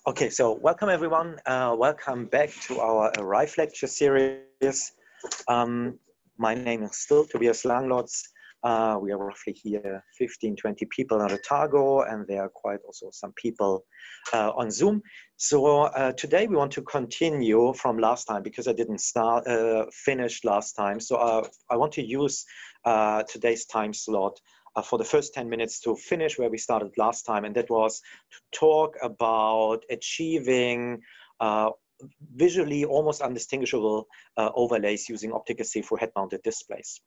Okay, so welcome everyone. Welcome back to our ARIVE lecture series. My name is still Tobias Langlotz. We are roughly here 15, 20 people on Otago, and there are quite also some people on Zoom. So today we want to continue from last time because I didn't finish last time. So I want to use today's time slot for the first 10 minutes to finish where we started last time, and that was to talk about achieving visually almost undistinguishable overlays using optical see-through head-mounted displays.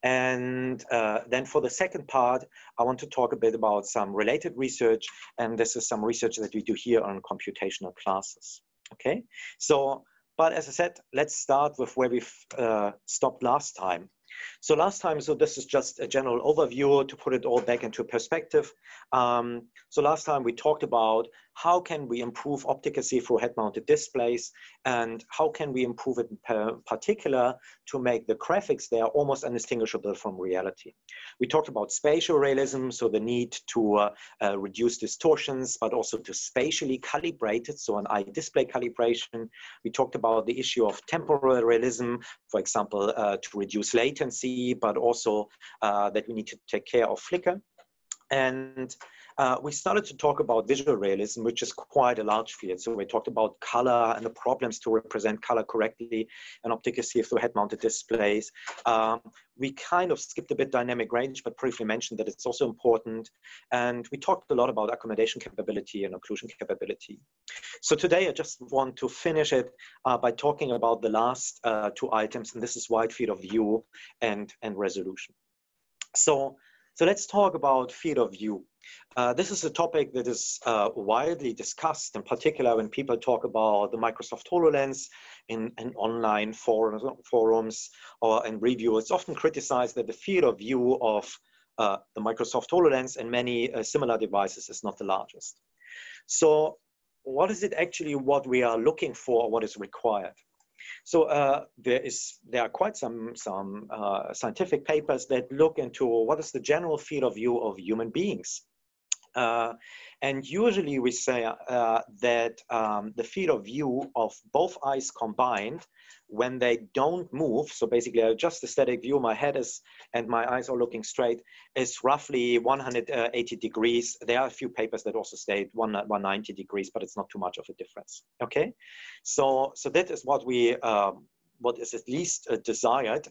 And then for the second part, I want to talk a bit about some related research, and this is some research that we do here on computational classes. Okay, so, but as I said, let's start with where we've stopped last time. So last time, so this is just a general overview to put it all back into perspective. So last time we talked about how can we improve optical see-through head-mounted displays, and how can we improve it in particular to make the graphics there almost undistinguishable from reality. We talked about spatial realism, so the need to reduce distortions, but also to spatially calibrate it, so an eye display calibration. We talked about the issue of temporal realism, for example, to reduce latency, but also that we need to take care of flicker. And we started to talk about visual realism, which is quite a large field. So we talked about color and the problems to represent color correctly in optical see-through head-mounted displays. We kind of skipped a bit dynamic range, but briefly mentioned that it's also important. And we talked a lot about accommodation capability and occlusion capability. So today I just want to finish it by talking about the last two items, and this is wide field of view and resolution. So let's talk about field of view. This is a topic that is widely discussed, in particular when people talk about the Microsoft HoloLens in online forums or in review. It's often criticized that the field of view of the Microsoft HoloLens and many similar devices is not the largest. So what is it actually what we are looking for, what is required? So there are quite some scientific papers that look into what is the general field of view of human beings. And usually we say that the field of view of both eyes combined, when they don't move, so basically just a static view, my head is and my eyes are looking straight, is roughly 180 degrees. There are a few papers that also state 190 degrees, but it's not too much of a difference. Okay, so that is what we what is at least desired.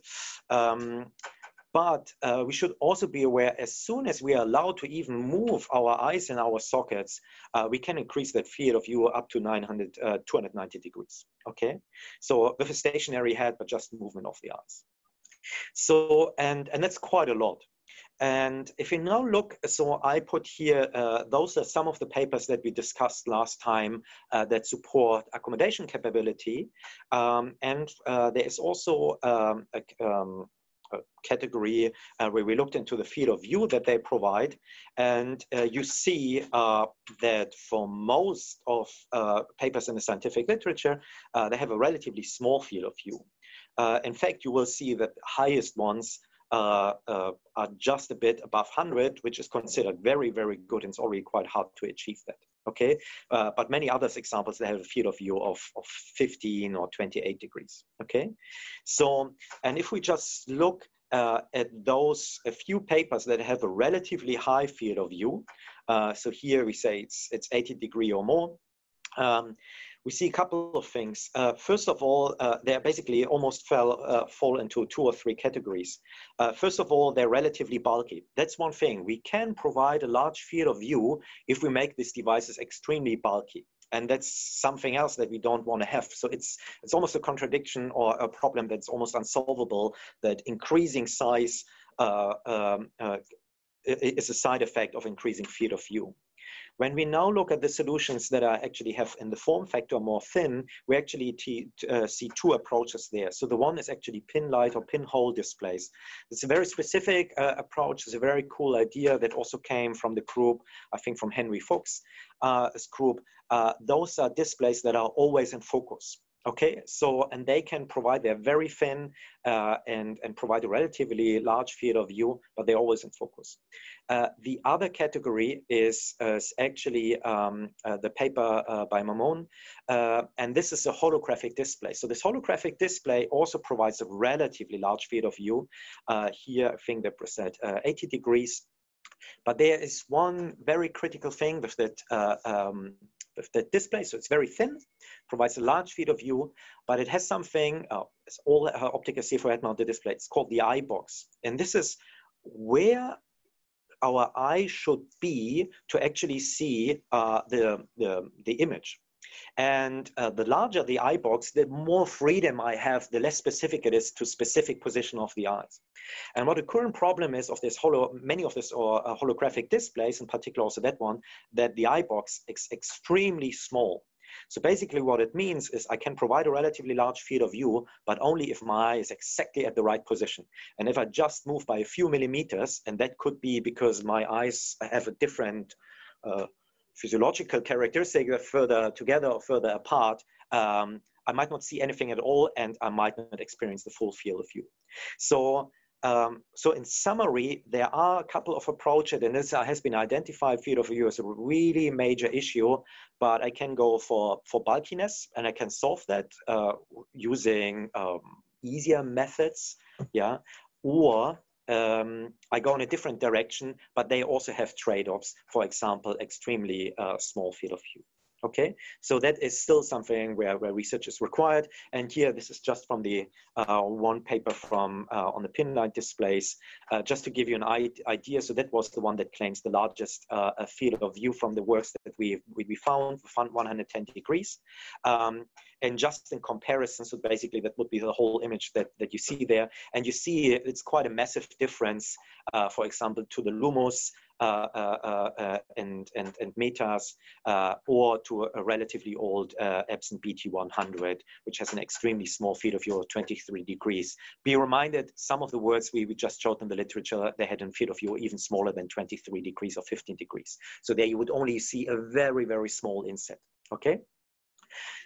But we should also be aware, as soon as we are allowed to even move our eyes in our sockets, we can increase that field of view up to 290 degrees, okay? So with a stationary head, but just movement of the eyes. So, and that's quite a lot. And if we now look, so I put here, those are some of the papers that we discussed last time that support accommodation capability. And there is also a category where we looked into the field of view that they provide, and you see that for most of papers in the scientific literature, they have a relatively small field of view. In fact, you will see that the highest ones are just a bit above 100, which is considered very, very good, and it's already quite hard to achieve that. Okay, but many other examples, they have a field of view of 15 or 28 degrees. Okay, so, and if we just look at those a few papers that have a relatively high field of view, so here we say it's 80 degree or more, we see a couple of things. First of all, they basically almost fall into 2 or 3 categories. First of all, they're relatively bulky. That's one thing. We can provide a large field of view if we make these devices extremely bulky. And that's something else that we don't want to have. So it's almost a contradiction or a problem that's almost unsolvable, that increasing size is a side effect of increasing field of view. When we now look at the solutions that are actually have in the form factor more thin, we actually see 2 approaches there. So the one is actually pin light or pinhole displays. It's a very specific approach. It's a very cool idea that also came from the group, I think from Henry Fuchs' group. Those are displays that are always in focus. Okay, so, and they can provide, they're very thin and provide a relatively large field of view, but they're always in focus. The other category is actually the paper by Mamon, and this is a holographic display. So this holographic display also provides a relatively large field of view. Here, I think they present 80 degrees, but there is one very critical thing with that display. So it's very thin, provides a large field of view, but it has something, it's all optical CFO head-mounted display. It's called the eye box. And this is where our eye should be to actually see the image. And the larger the eye box, the more freedom I have, the less specific it is to specific position of the eyes. And what the current problem is of this many of this holographic displays, in particular also that one, that the eye box is extremely small. So basically what it means is I can provide a relatively large field of view, but only if my eye is exactly at the right position. And if I just move by a few millimeters, and that could be because my eyes have a different physiological characteristic, further together or further apart, I might not see anything at all, and I might not experience the full field of view. So, so in summary, there are a couple of approaches, and this has been identified. Field of view as a really major issue, but I can go for bulkiness, and I can solve that using easier methods, yeah, or I go in a different direction, but they also have trade-offs. For example, extremely small field of view. Okay, so that is still something where research is required. And here, this is just from the one paper from on the pinlight displays, just to give you an idea. So that was the one that claims the largest field of view from the works that we found 110 degrees. And just in comparison, so basically that would be the whole image that you see there. And you see it's quite a massive difference, for example, to the Lumos and Metas, or to a relatively old Epson BT100, which has an extremely small field of view of 23 degrees. Be reminded, some of the words we just showed in the literature, they had a field of view even smaller than 23 degrees or 15 degrees. So there you would only see a very, very small inset, okay?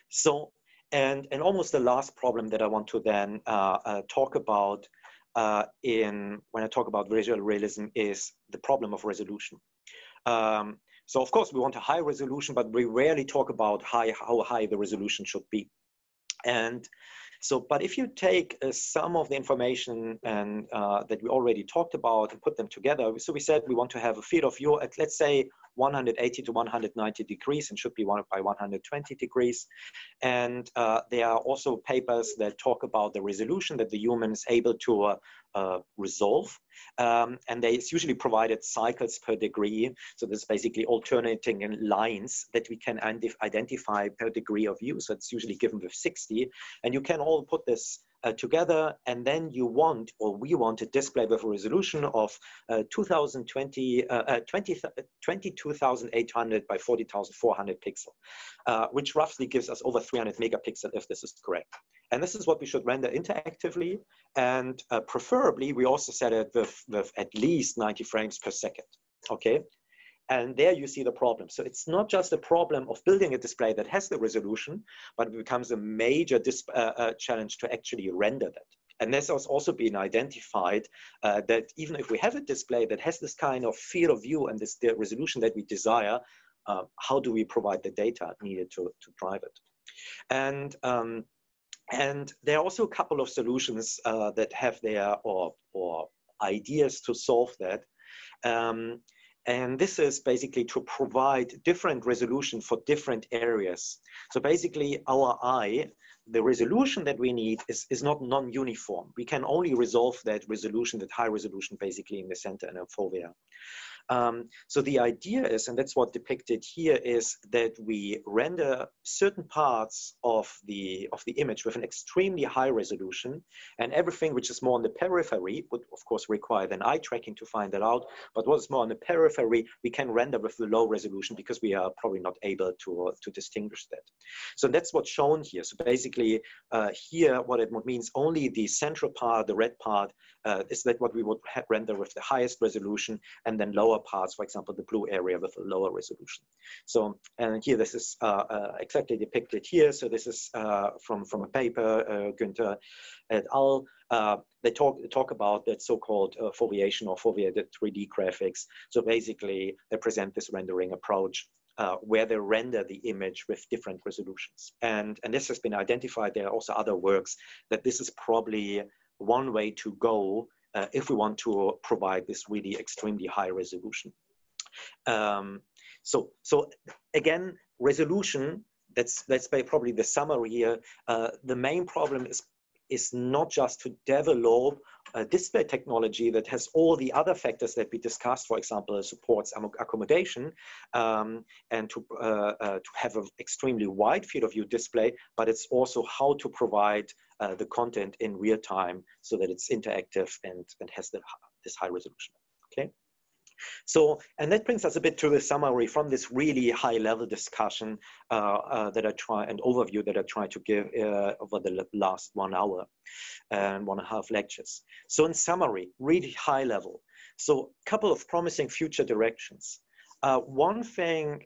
So, and almost the last problem that I want to then talk about when I talk about visual realism is the problem of resolution. So of course we want a high resolution, but we rarely talk about how high the resolution should be. And so, but if you take some of the information and that we already talked about and put them together, so we said we want to have a field of view at, let's say, 180 to 190 degrees, and should be 1 by 120 degrees. And there are also papers that talk about the resolution that the human is able to resolve. And it's usually provided cycles per degree. So this is basically alternating in lines that we can identify per degree of view. So it's usually given with 60. And you can all put this together, and then you want, or we want, a display with a resolution of 22,800 by 40,400 pixel, which roughly gives us over 300 megapixel if this is correct. And this is what we should render interactively, and preferably we also set it with at least 90 frames per second, okay? And there you see the problem. So it's not just a problem of building a display that has the resolution, but it becomes a major challenge to actually render that. And this has also been identified that even if we have a display that has this kind of field of view and the resolution that we desire, how do we provide the data needed to drive it? And there are also a couple of solutions that have their, or ideas to solve that. And this is basically to provide different resolution for different areas. So basically our eye, the resolution that we need is not non-uniform. We can only resolve that resolution, that high resolution, basically in the center and fovea. So the idea is, and that's what depicted here, is that we render certain parts of the image with an extremely high resolution, and everything which is more on the periphery would of course require then eye tracking to find that out. But what is more on the periphery, we can render with the low resolution because we are probably not able to distinguish that. So that's what's shown here. So basically here, what it means, only the central part, the red part, is that what we would render with the highest resolution, and then lower lower parts, for example, the blue area with a lower resolution. So, and here this is exactly depicted here. So this is from a paper, Günther et al. They talk about that so-called foveation or foveated 3D graphics. So basically, they present this rendering approach where they render the image with different resolutions. And this has been identified. There are also other works that this is probably one way to go if we want to provide this really extremely high resolution. So again, resolution, that's probably the summary here. The main problem is not just to develop a display technology that has all the other factors that we discussed, for example, supports accommodation, and to have an extremely wide field of view display, but it's also how to provide the content in real time so that it's interactive and has this high resolution, okay? So, and that brings us a bit to the summary from this really high level discussion an overview that I tried to give over the last 1 hour and 1.5 lectures. So in summary, really high level. So a couple of promising future directions. One thing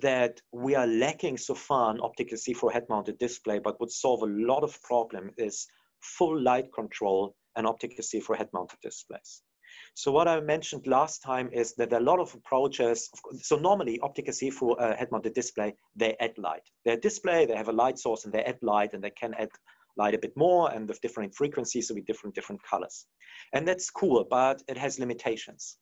that we are lacking so far in optical see-through head-mounted display, but would solve a lot of problem, is full light control and optical see-through head-mounted displays. So what I mentioned last time is that there are a lot of approaches. So normally optical see-through head-mounted display, they add light. Their display, they have a light source and they add light, and they can add light a bit more and with different frequencies, so with different colors. And that's cool, but it has limitations.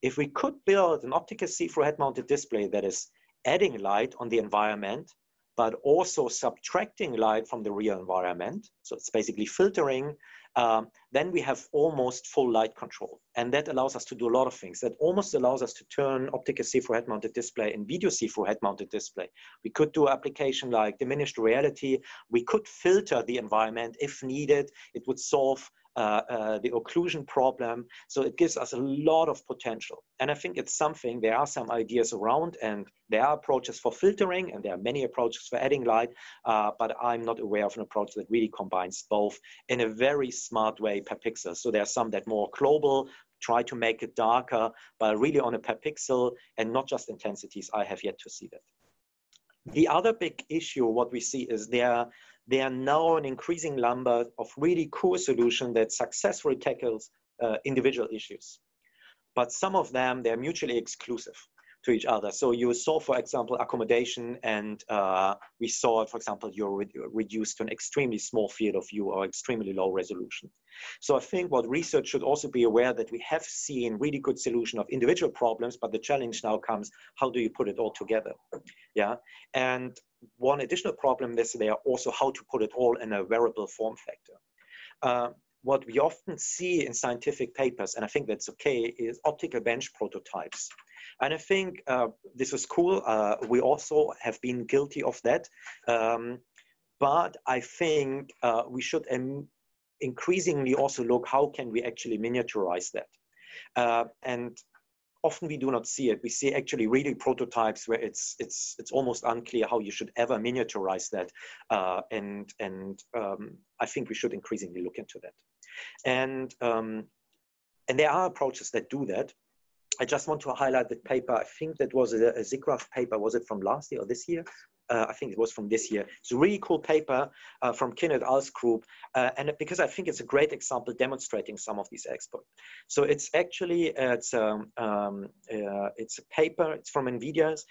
If we could build an optical see-through head-mounted display that is adding light on the environment, but also subtracting light from the real environment, so it's basically filtering, then we have almost full light control. And that allows us to do a lot of things. That almost allows us to turn optical see-through head-mounted display and video see-through head-mounted display. We could do application like diminished reality. We could filter the environment if needed. It would solve the occlusion problem. So it gives us a lot of potential. And I think it's something, there are some ideas around, and there are approaches for filtering, and there are many approaches for adding light, but I'm not aware of an approach that really combines both in a very smart way per pixel. So there are some that more global, try to make it darker, but really on a per pixel and not just intensities. I have yet to see that. The other big issue, what we see is there are now an increasing number of really cool solutions that successfully tackles individual issues. But some of them, they're mutually exclusive to each other. So you saw, for example, accommodation, and we saw, for example, you're reduced to an extremely small field of view or extremely low resolution. So I think what research should also be aware that we have seen really good solution of individual problems, but the challenge now comes, how do you put it all together? Yeah, and one additional problem is there also how to put it all in a wearable form factor. What we often see in scientific papers, and I think that's okay, is optical bench prototypes. And I think this is cool. We also have been guilty of that. But I think we should increasingly also look, how can we actually miniaturize that? And often we do not see it. We see actually really prototypes where it's almost unclear how you should ever miniaturize that. And I think we should increasingly look into that. And there are approaches that do that. I just want to highlight the paper. I think that was a Zigraf paper. Was it from last year or this year? I think it was from this year. It's a really cool paper from Kin et al.'s group, and because I think it's a great example demonstrating some of these exploits. So it's actually it's a paper. It's from NVIDIA's.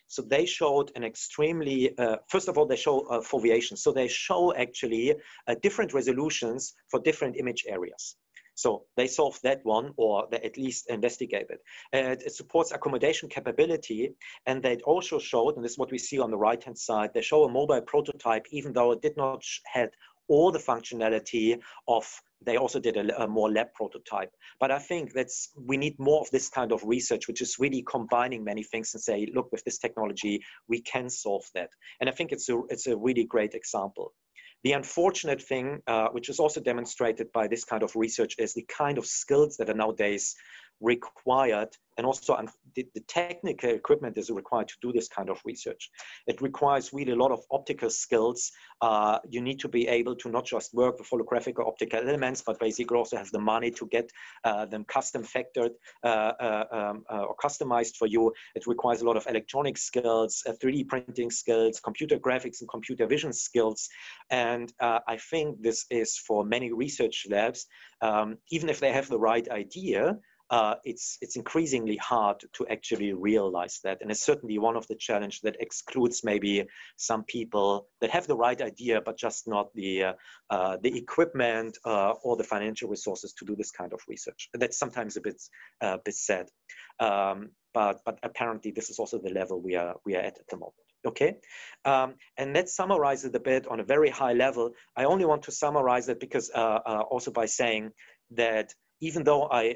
So they showed an extremely first of all they show foveation. So they show actually different resolutions for different image areas. So they solved that one, or they at least investigated. It supports accommodation capability, and they also showed, and this is what we see on the right-hand side, they show a mobile prototype, even though it did not have all the functionality of, they also did a more lab prototype. But I think we need more of this kind of research, which is really combining many things and say, look, with this technology, we can solve that. And I think it's a really great example. The unfortunate thing, which is also demonstrated by this kind of research, is the kind of skills that are nowadays required, and also the technical equipment is required to do this kind of research. It requires really a lot of optical skills. You need to be able to not just work with holographic or optical elements, but basically also have the money to get them custom factored or customized for you. It requires a lot of electronic skills, 3D printing skills, computer graphics and computer vision skills. And I think this is for many research labs, even if they have the right idea, it's increasingly hard to actually realize that. And it's certainly one of the challenges that excludes maybe some people that have the right idea, but just not the equipment or the financial resources to do this kind of research. That's sometimes a bit sad. But apparently this is also the level we are at the moment. Okay, and let's summarize it a bit on a very high level. I only want to summarize it because also by saying that even though I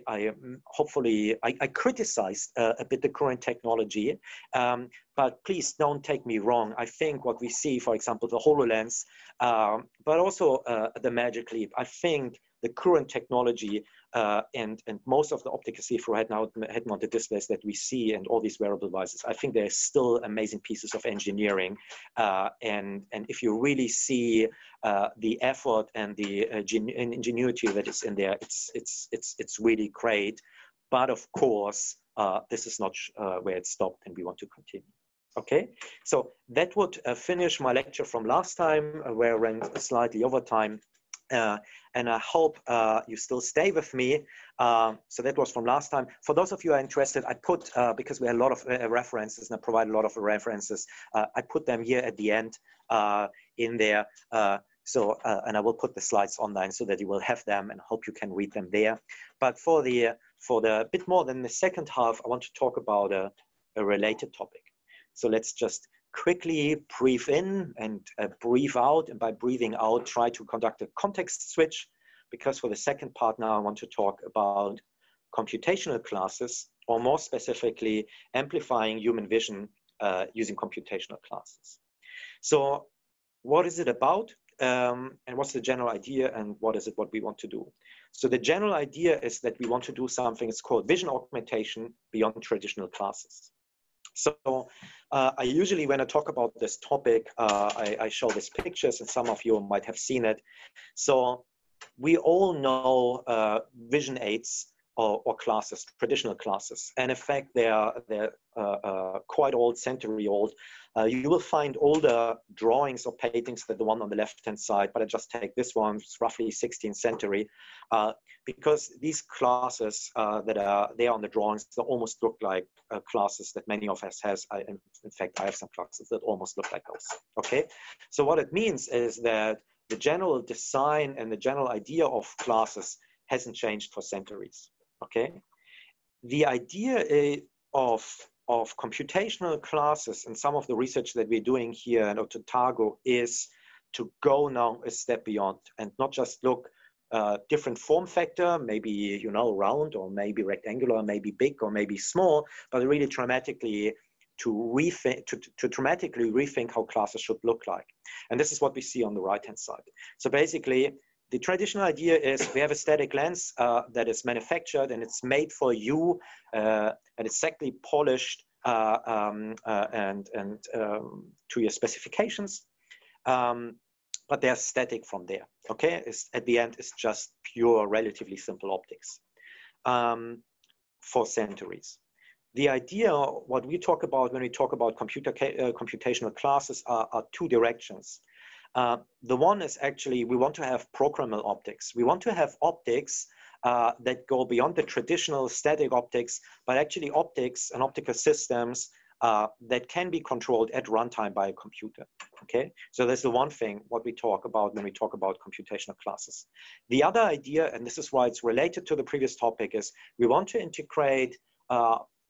criticized a bit the current technology, but please don't take me wrong. I think what we see, for example, the HoloLens, but also the Magic Leap, I think the current technology and most of the optical see-through head-mounted displays that we see and all these wearable devices, I think they're still amazing pieces of engineering. And if you really see the effort and the ingenuity that is in there, it's really great. But of course, this is not where it stopped, and we want to continue. Okay, so that would finish my lecture from last time, where I ran slightly over time. And I hope you still stay with me. So that was from last time. For those of you who are interested, I put, because we had a lot of references and I provide a lot of references, I put them here at the end in there. And I will put the slides online so that you will have them, and hope you can read them there. But for the bit more than the second half, I want to talk about a related topic. So let's just quickly breathe in and breathe out, and by breathing out, try to conduct a context switch, because for the second part now, I want to talk about computational classes, or more specifically, amplifying human vision using computational classes. So what is it about, and what's the general idea, and what we want to do? So the general idea is that we want to do something, it's called vision augmentation beyond traditional classes. So I usually, when I talk about this topic, I show these pictures, and some of you might have seen it. So we all know vision aids or classes, traditional classes. And in fact, they're quite old, century old. You will find older drawings or paintings than the one on the left-hand side, but I just take this one, it's roughly 16th century, because these classes that are there on the drawings, they almost look like classes that many of us has. In fact, I have some classes that almost look like those, okay? So what it means is that the general design and the general idea of classes hasn't changed for centuries, okay? The idea of computational classes, and some of the research that we're doing here at Otago, is to go now a step beyond and not just look different form factor, maybe, you know, round or maybe rectangular, maybe big or maybe small, but really dramatically dramatically rethink how classes should look like. And this is what we see on the right-hand side. So basically, the traditional idea is we have a static lens that is manufactured, and it's made for you, and it's exactly polished to your specifications, but they're static from there. Okay, at the end, it's just pure, relatively simple optics for centuries. The idea, what we talk about when we talk about computational classes, are two directions. The one is actually, we want to have programmable optics. We want to have optics that go beyond the traditional static optics, but actually optics and optical systems that can be controlled at runtime by a computer, okay? So that's the one thing, what we talk about when we talk about computational classes. The other idea, and this is why it's related to the previous topic, is we want to integrate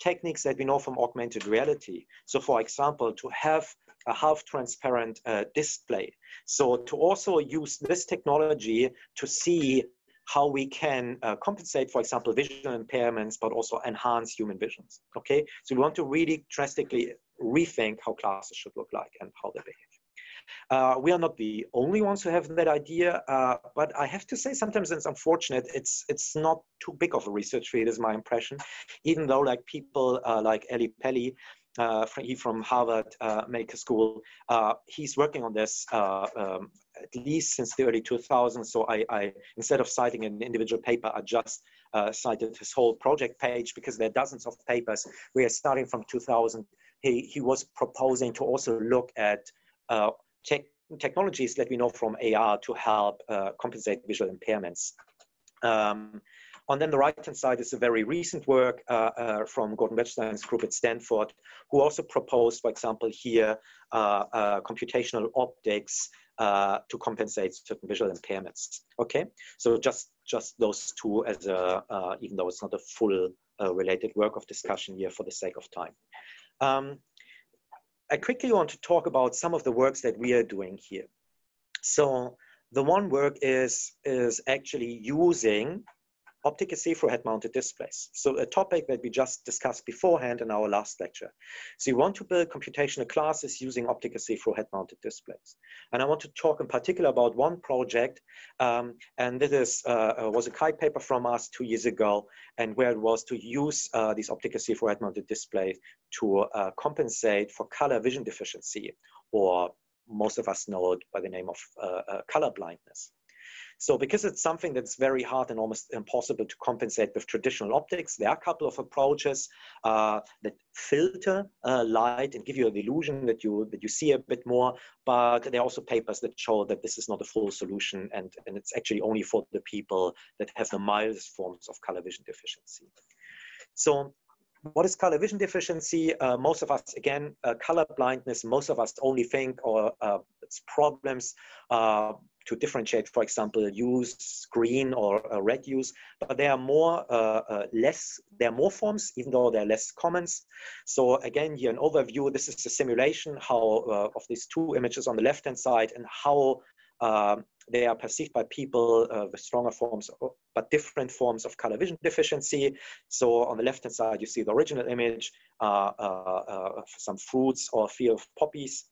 techniques that we know from augmented reality. So for example, to have a half-transparent display. So to also use this technology to see how we can compensate, for example, visual impairments, but also enhance human visions, okay? So we want to really drastically rethink how classes should look like and how they behave. We are not the only ones who have that idea, but I have to say sometimes it's unfortunate. It's not too big of a research field, is my impression, even though like people like Eli Pelli, from Harvard Medical School, he's working on this at least since the early 2000s. So I instead of citing an individual paper, I just cited his whole project page, because there are dozens of papers. We are starting from 2000. He was proposing to also look at technologies that we know from AR to help compensate visual impairments. On then the right-hand side is a very recent work from Gordon Webstein's group at Stanford, who also proposed, for example, here, computational optics to compensate certain visual impairments. Okay, so just those two as a, even though it's not a full related work of discussion here for the sake of time. I quickly want to talk about some of the works that we are doing here. So the one work is actually using optical see-through head-mounted displays. So a topic that we just discussed beforehand in our last lecture. So you want to build computational classes using optical see-through head-mounted displays. And I want to talk in particular about one project, and this was a Kite paper from us 2 years ago, and where it was to use these optical see-through head-mounted displays to compensate for color vision deficiency, or most of us know it by the name of color blindness. So because it's something that's very hard and almost impossible to compensate with traditional optics, there are a couple of approaches that filter light and give you the illusion that you see a bit more, but there are also papers that show that this is not a full solution, and it's actually only for the people that have the mildest forms of color vision deficiency. So what is color vision deficiency? Most of us, again, color blindness, most of us only think or it's problems to differentiate, for example, use green or red use, but there are more there are more forms, even though they're less common. So again, here an overview. This is a simulation how of these two images on the left-hand side, and how they are perceived by people with stronger forms, but different forms of color vision deficiency. So on the left-hand side, you see the original image, some fruits or a field of poppies.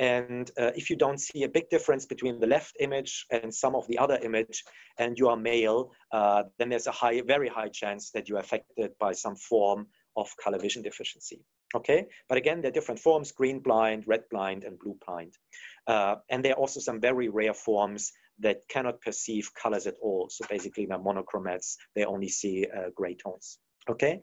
And if you don't see a big difference between the left image and some of the other image, and you are male, then there's a very high chance that you are affected by some form of color vision deficiency. Okay, but again, there are different forms: green blind, red blind, and blue blind. And there are also some very rare forms that cannot perceive colors at all. So basically, they're monochromats. They only see gray tones. Okay,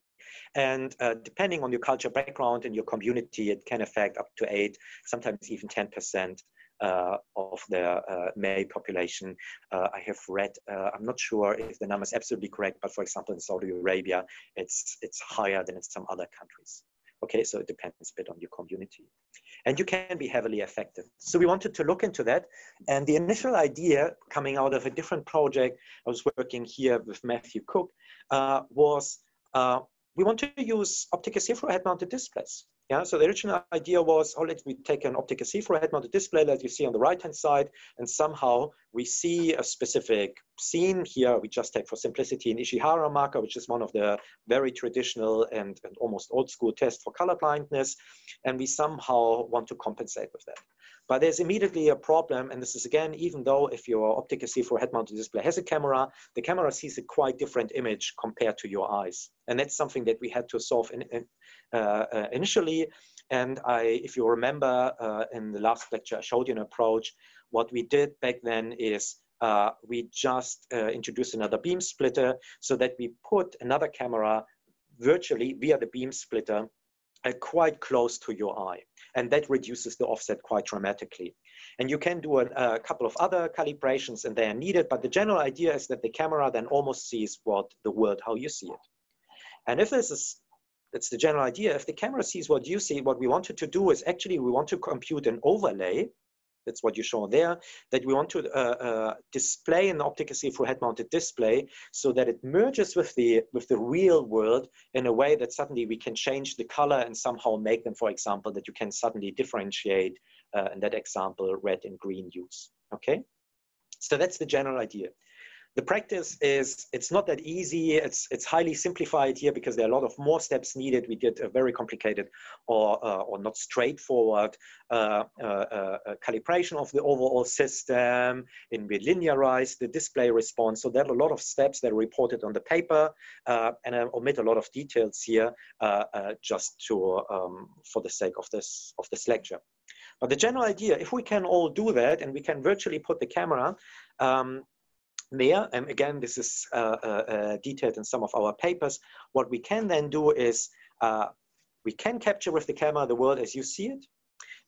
and depending on your culture background and your community, it can affect up to 8, sometimes even 10% of the male population. I have read, I'm not sure if the number is absolutely correct, but for example, in Saudi Arabia, it's higher than in some other countries. Okay, so it depends a bit on your community. And you can be heavily affected. So we wanted to look into that. And the initial idea coming out of a different project, I was working here with Matthew Cook, was we want to use optical see-through head-mounted displays. Yeah, so the original idea was, oh, let me take an optical see-through head-mounted display that you see on the right-hand side, and somehow we see a specific scene. Here we just take for simplicity an Ishihara marker, which is one of the very traditional and almost old-school tests for color blindness, and we somehow want to compensate with that. But there's immediately a problem, and this is again, even though if your optical see-through head-mounted display has a camera, the camera sees a quite different image compared to your eyes. And that's something that we had to solve initially. And if you remember in the last lecture, I showed you an approach. What we did back then is we just introduced another beam splitter, so that we put another camera virtually via the beam splitter quite close to your eye. And that reduces the offset quite dramatically. And you can do a couple of other calibrations, and they are needed, but the general idea is that the camera then almost sees the world how you see it. And if that's the general idea, if the camera sees what you see, what we wanted to do is actually we want to compute an overlay. That's what you show there, that we want to display an optical see-through head-mounted display, so that it merges with the real world in a way that suddenly we can change the color and somehow make them, for example, that you can suddenly differentiate, in that example, red and green hues. Okay, so that's the general idea. The practice is, it's not that easy. It's highly simplified here because there are a lot of more steps needed. We did a very complicated or not straightforward calibration of the overall system, and we linearized the display response. So there are a lot of steps that are reported on the paper, and I omit a lot of details here just to for the sake of this lecture. But the general idea, if we can all do that and we can virtually put the camera there, and again, this is detailed in some of our papers, what we can then do is we can capture with the camera the world as you see it.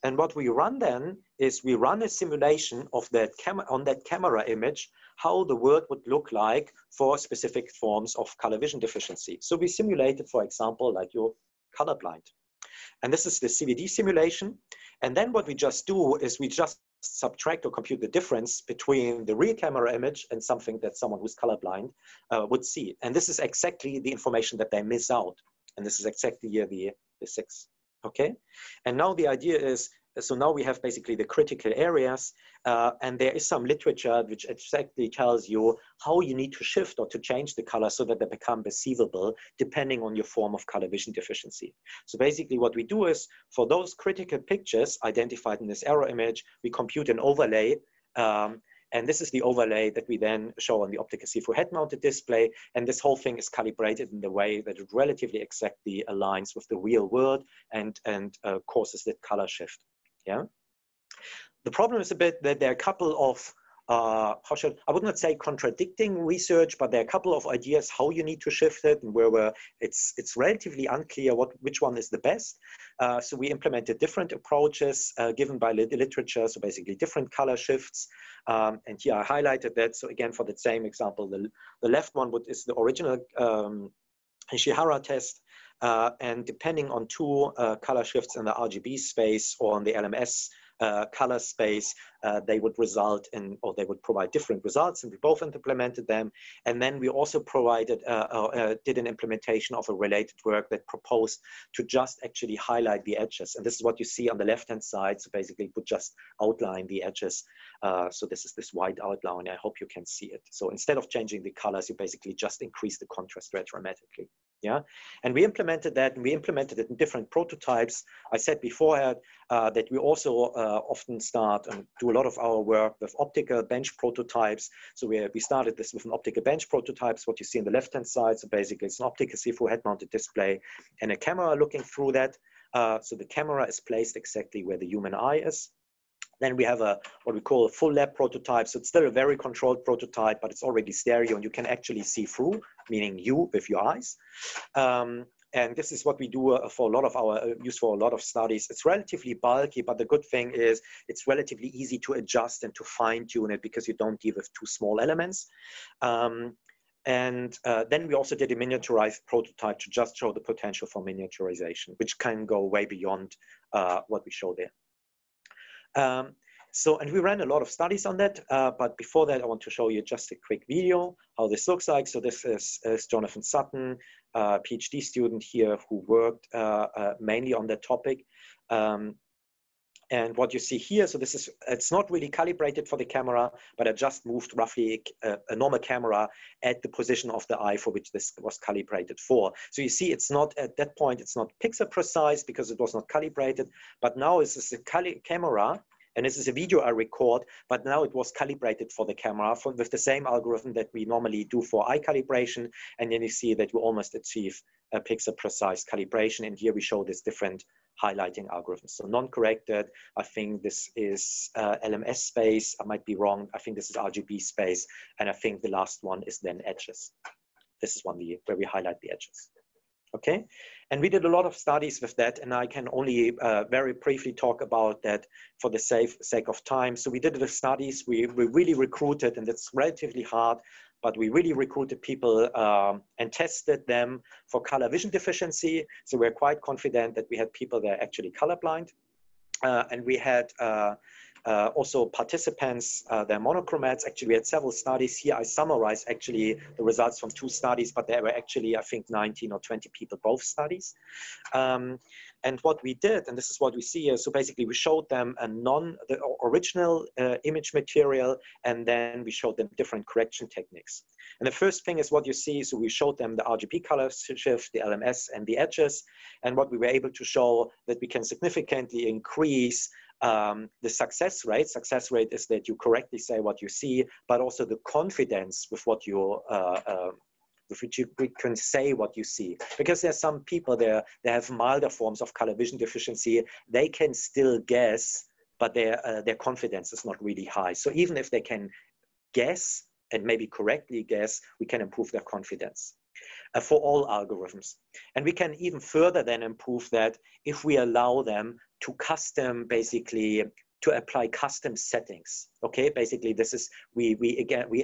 And what we run then is we run a simulation of that on that camera image, how the world would look like for specific forms of color vision deficiency. So we simulated, for example, like you're colorblind. And this is the CVD simulation. And then what we just do is we just subtract or compute the difference between the real camera image and something that someone who's colorblind would see. And this is exactly the information that they miss out. And this is exactly here the 6. Okay. And now the idea is, so now we have basically the critical areas, and there is some literature which exactly tells you how you need to shift or to change the color so that they become perceivable depending on your form of color vision deficiency. So basically what we do is, for those critical pictures identified in this error image, we compute an overlay, and this is the overlay that we then show on the optical see-through head-mounted display. And this whole thing is calibrated in the way that it relatively exactly aligns with the real world and causes that color shift. Yeah. The problem is a bit that there are a couple of I would not say contradicting research, but there are a couple of ideas how you need to shift it, and where it's relatively unclear which one is the best. So we implemented different approaches given by the literature, so basically different color shifts. And here I highlighted that. So again, for the same example, the left one is the original Ishihara test. And depending on 2 color shifts in the RGB space or on the LMS color space, they would result in, or they would provide different results, and we both implemented them. And then we also provided, did an implementation of a related work that proposed to just actually highlight the edges. And this is what you see on the left-hand side. So basically it would just outline the edges. So this is this white outline. I hope you can see it. So instead of changing the colors, you basically just increase the contrast rate dramatically. Yeah, and we implemented that, and we implemented it in different prototypes. I said beforehand that we also often start and do a lot of our work with optical bench prototypes. So we started this with an optical bench prototypes, what you see on the left-hand side. So basically it's an optical see-through head-mounted display and a camera looking through that. So the camera is placed exactly where the human eye is. Then we have what we call a full lab prototype. So it's still a very controlled prototype, but it's already stereo and you can actually see through, meaning you with your eyes. And this is what we do for a lot of our use for a lot of studies. It's relatively bulky, but the good thing is it's relatively easy to adjust and to fine tune it because you don't deal with 2 small elements. And then we also did a miniaturized prototype to just show the potential for miniaturization, which can go way beyond what we show there. And we ran a lot of studies on that, but before that, I want to show you just a quick video, how this looks like. So this is Jonathan Sutton, a PhD student here who worked mainly on that topic. And what you see here, so it's not really calibrated for the camera, but I just moved roughly a normal camera at the position of the eye for which this was calibrated for. So you see, it's not at that point, it's not pixel precise because it was not calibrated, but now this is a camera, and this is a video I record, but now it was calibrated for the camera with the same algorithm that we normally do for eye calibration. And then you see that we almost achieve a pixel precise calibration. And here we show this different highlighting algorithms. So non-corrected, I think this is LMS space. I might be wrong. I think this is RGB space. And I think the last one is then edges. This is one where we highlight the edges. Okay, and we did a lot of studies with that, and I can only very briefly talk about that for the sake of time. So we did the studies, we really recruited, and it's relatively hard, but we really recruited people and tested them for color vision deficiency. So we're quite confident that we had people that are actually colorblind. And we had also participants, their monochromats. Actually, we had several studies here. I summarized actually the results from 2 studies, but there were actually, I think, 19 or 20 people, both studies. And what we did, and this is what we see here, so basically we showed them the original image material, and then we showed them different correction techniques. And the first thing is what you see, so we showed them the RGB color shift, the LMS, and the edges, and what we were able to show that we can significantly increase the success rate. Success rate is that you correctly say what you see, but also the confidence with what you with which you can say what you see. Because there's some people there, they have milder forms of color vision deficiency. They can still guess, but their confidence is not really high. So even if they can guess and maybe correctly guess, we can improve their confidence for all algorithms. And we can even further then improve that if we allow them to custom, basically, to apply custom settings. Okay, basically this is, we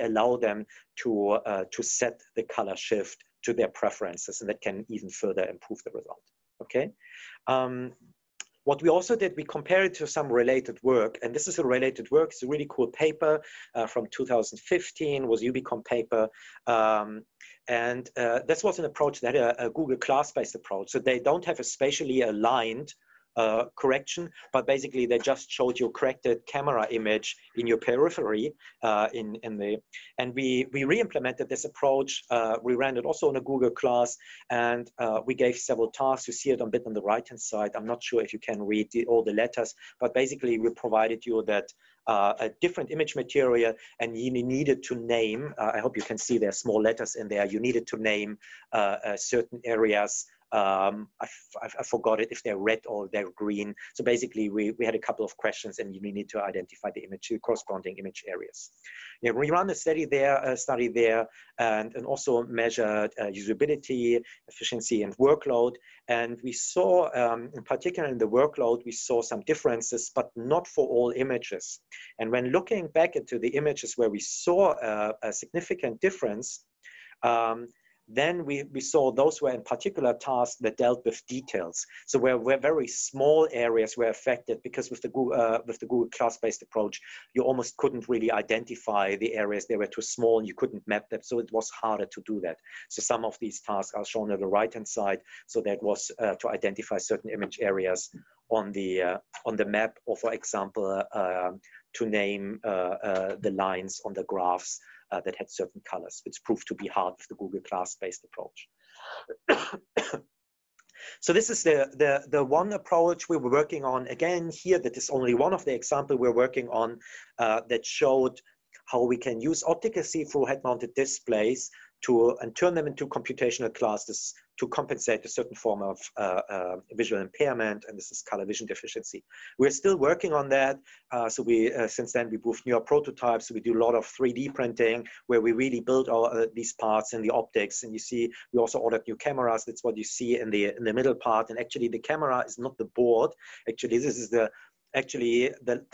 allow them to set the color shift to their preferences, and that can even further improve the result. Okay. What we also did, we compared it to some related work, and this is a related work. It's a really cool paper from 2015, was UbiCom paper. This was an approach that a Google class-based approach. So they don't have a spatially aligned correction, but basically they just showed you corrected camera image in your periphery and we re-implemented this approach. We ran it also in a Google class, and we gave several tasks. You see it a bit on the right hand side. I'm not sure if you can read all the letters, but basically we provided you that a different image material, and you needed to name, I hope you can see there are small letters in there, you needed to name certain areas. I forgot it, if they're red or they're green. So basically we had a couple of questions, and you need to identify the corresponding image areas. Yeah, we ran a study there and also measured usability, efficiency, and workload. And we saw, in particular in the workload, we saw some differences, but not for all images. And when looking back into the images where we saw a significant difference, then we saw those were in particular tasks that dealt with details. So where very small areas were affected, because with the Google class-based approach, you almost couldn't really identify the areas. They were too small and you couldn't map them. So it was harder to do that. So some of these tasks are shown on the right-hand side. So that was to identify certain image areas on the map, or for example, to name the lines on the graphs that had certain colors, which proved to be hard with the Google class-based approach. So this is the one approach we were working on. Again, here, that is only one of the examples we're working on that showed how we can use optical see-through head-mounted displays and turn them into computational classes to compensate a certain form of visual impairment, and this is color vision deficiency. We're still working on that. So since then we moved newer prototypes. So we do a lot of 3D printing where we really build these parts in the optics. And you see, we also ordered new cameras. That's what you see in the middle part. And actually the camera is not the board. Actually, this is the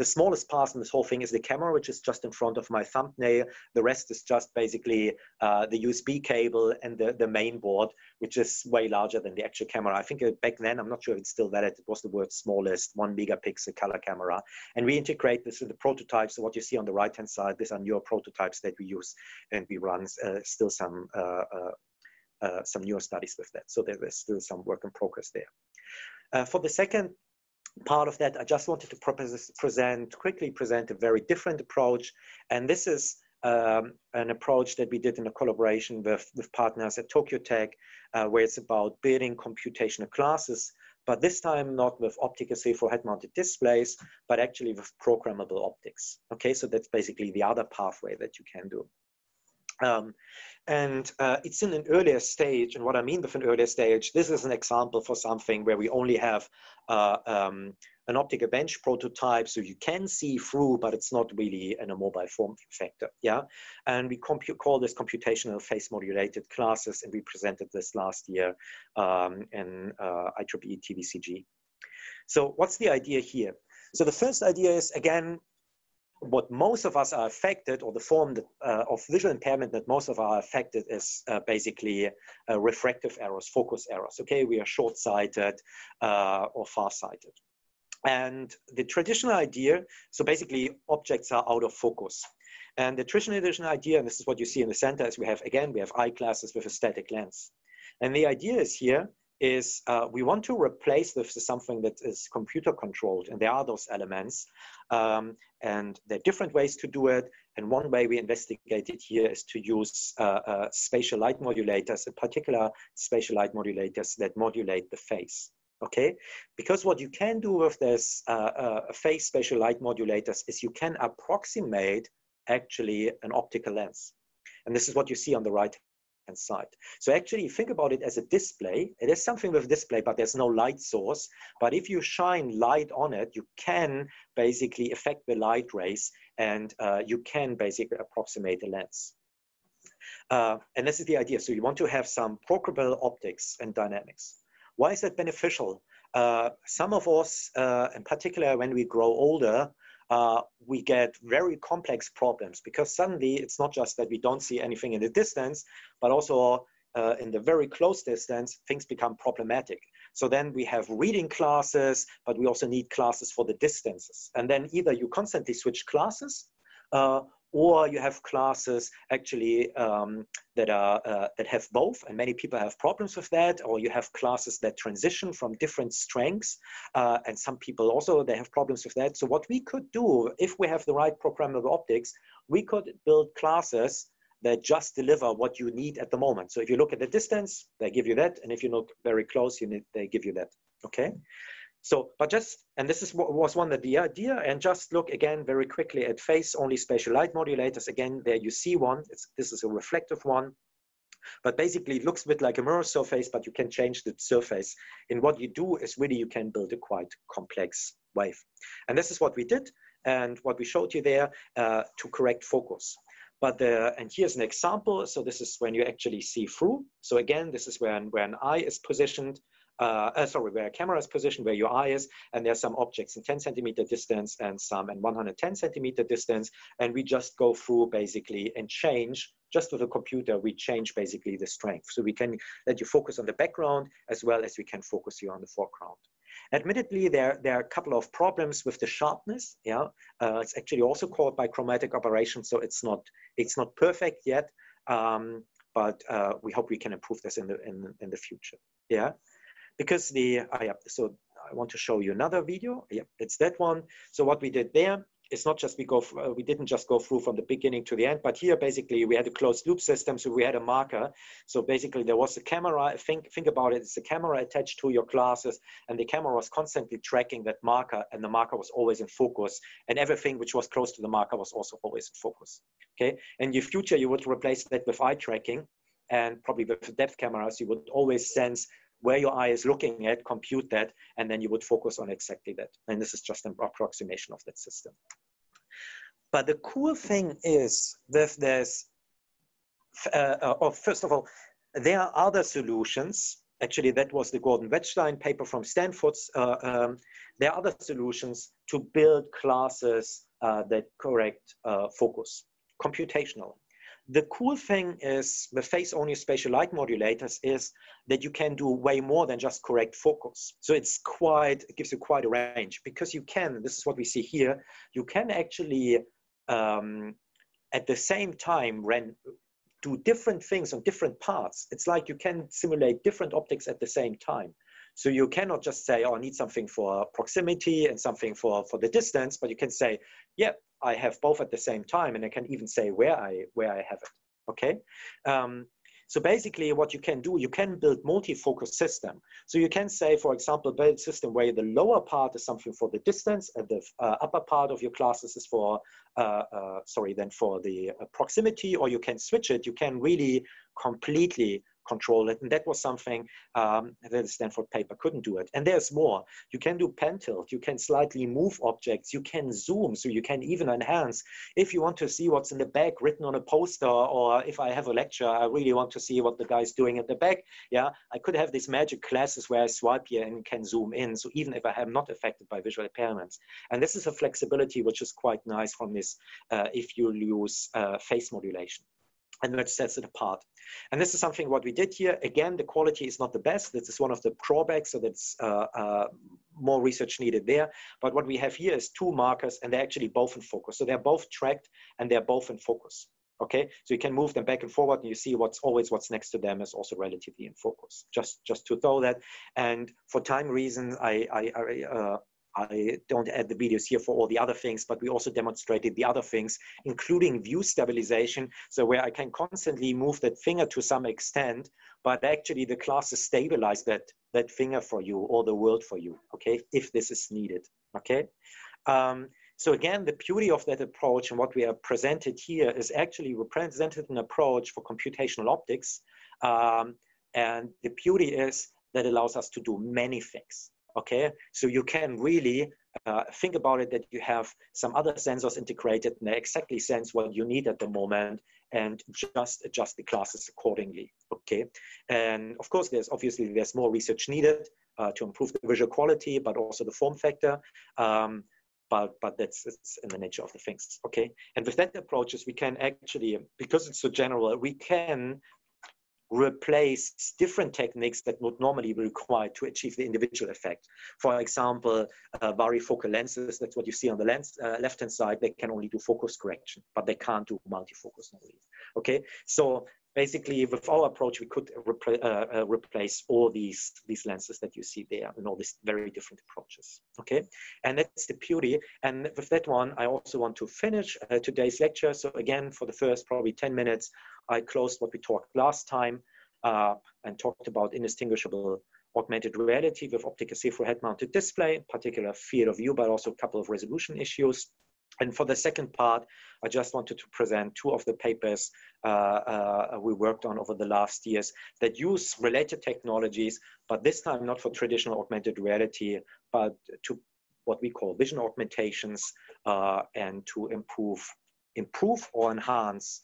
smallest part in this whole thing is the camera, which is just in front of my thumbnail. The rest is just basically the USB cable and the main board, which is way larger than the actual camera. I think back then, I'm not sure if it's still valid, it was the world's smallest 1 megapixel color camera. And we integrate this in the prototypes. So what you see on the right-hand side, these are newer prototypes that we use, and we run still some newer studies with that. So there is still some work in progress there. For the second part of that, I just wanted to quickly present a very different approach. And this is an approach that we did in a collaboration with partners at Tokyo Tech, where it's about building computational classes, but this time not with optical see-through head-mounted displays, but actually with programmable optics. Okay, so that's basically the other pathway that you can do. It's in an earlier stage, and what I mean with an earlier stage, this is an example for something where we only have an optical bench prototype, so you can see through, but it's not really in a mobile form factor, yeah? And we call this computational phase modulated classes, and we presented this last year in IEEE TVCG. So what's the idea here? So the first idea is, again, what most of us are affected, or the form of visual impairment that most of us are affected is basically refractive errors, focus errors. Okay, we are short-sighted or far-sighted. And the traditional idea, so basically objects are out of focus. And the traditional idea, and this is what you see in the center, is we have eyeglasses with a static lens. And the idea is here is we want to replace this with something that is computer controlled. And there are those elements. And there are different ways to do it. And one way we investigated here is to use spatial light modulators, in particular spatial light modulators that modulate the face. Okay, because what you can do with this phase spatial light modulators is you can approximate actually an optical lens. And this is what you see on the right-hand side. So actually think about it as a display. It is something with display, but there's no light source. But if you shine light on it, you can basically affect the light rays and you can basically approximate a lens. And this is the idea. So you want to have some programmable optics and dynamics. Why is that beneficial? Some of us, in particular when we grow older, we get very complex problems because suddenly it's not just that we don't see anything in the distance, but also in the very close distance, things become problematic. So then we have reading classes, but we also need classes for the distances. And then either you constantly switch classes, or you have classes actually that have both, and many people have problems with that, or you have classes that transition from different strengths, and some people also, they have problems with that. So what we could do, if we have the right programmable optics, we could build classes that just deliver what you need at the moment. So if you look at the distance, they give you that, and if you look very close, they give you that, okay? So, but just, and this is what was one of the idea, and just look again very quickly at face-only spatial light modulators. Again, there you see one, this is a reflective one, but basically it looks a bit like a mirror surface, but you can change the surface. And what you do is really you can build a quite complex wave. And this is what we did, and what we showed you there to correct focus. But and here's an example. So this is when you actually see through. So again, this is where an eye is positioned. Where a camera is positioned, where your eye is, and there's some objects in 10 centimeter distance and some in 110 centimeter distance, and we just go through basically and change, just with a computer, we change basically the strength. So we can let you focus on the background as well as we can focus you on the foreground. Admittedly, there are a couple of problems with the sharpness. Yeah, it's actually also called by chromatic operation, so it's not perfect yet, but we hope we can improve this in the future. Yeah. Because so I want to show you another video. Yeah, it's that one. So what we did there is not just we didn't just go through from the beginning to the end, but here basically we had a closed loop system. So we had a marker. So basically there was a camera. Think about it. It's a camera attached to your glasses, and the camera was constantly tracking that marker, and the marker was always in focus, and everything which was close to the marker was also always in focus. Okay. In your future, you would replace that with eye tracking, and probably with depth cameras, you would always sense where your eye is looking at, compute that, and then you would focus on exactly that. And this is just an approximation of that system. But the cool thing is that first of all, there are other solutions. Actually, that was the Gordon Wettstein paper from Stanford's. There are other solutions to build classes that correct focus, computational. The cool thing is the face-only spatial light modulators is that you can do way more than just correct focus. So it gives you quite a range, because you can, this is what we see here, you can actually at the same time do different things on different parts. It's like you can simulate different optics at the same time. So you cannot just say, oh, I need something for proximity and something for the distance, but you can say, yeah, I have both at the same time, and I can even say where I have it, okay? So basically what you can do, you can build multi-focus system. So you can say, for example, build a system where the lower part is something for the distance, and the upper part of your classes is for, for the proximity, or you can switch it. You can really completely control it. And that was something that the Stanford paper couldn't do it. And there's more. You can do pen tilt. You can slightly move objects. You can zoom. So you can even enhance. If you want to see what's in the back written on a poster, or if I have a lecture, I really want to see what the guy's doing at the back. Yeah, I could have these magic glasses where I swipe here and can zoom in. So even if I am not affected by visual impairments. And this is a flexibility which is quite nice from this if you use face modulation. and which sets it apart. And this is something what we did here. Again, the quality is not the best. This is one of the drawbacks, so that's more research needed there. But what we have here is two markers, and they're actually both in focus. So they're both tracked, and they're both in focus. Okay, so you can move them back and forward, and you see what's next to them is also relatively in focus. Just to throw that. And for time reasons, I don't add the videos here for all the other things, but we also demonstrated the other things, including view stabilization. So where I can constantly move that finger to some extent, but actually the classes stabilize that finger for you or the world for you, okay, if this is needed, okay? So again, the beauty of that approach and what we have presented here is actually we presented an approach for computational optics. And the beauty is that allows us to do many things. Okay, so you can really think about it that you have some other sensors integrated and they exactly sense what you need at the moment and just adjust the classes accordingly. Okay, and of course there's more research needed to improve the visual quality, but also the form factor. But it's in the nature of the things. Okay, and with that approaches we can actually, because it's so general, we can replace different techniques that would normally be required to achieve the individual effect. For example, varifocal lenses, that's what you see on the left-hand side, they can only do focus correction, but they can't do multifocus normally. Okay, so basically with our approach, we could replace all these lenses that you see there and all these very different approaches. Okay, and that's the beauty. And with that one, I also want to finish today's lecture. So again, for the first probably 10 minutes, I closed what we talked last time and talked about indistinguishable augmented reality with optical see-through head-mounted display, particular field of view, but also a couple of resolution issues. And for the second part, I just wanted to present two of the papers we worked on over the last years that use related technologies, but this time not for traditional augmented reality, but to what we call vision augmentations and to improve or enhance,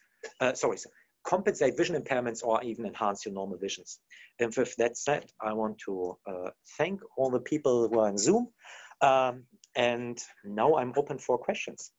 compensate vision impairments or even enhance your normal visions. And with that said, I want to thank all the people who are on Zoom. And now I'm open for questions.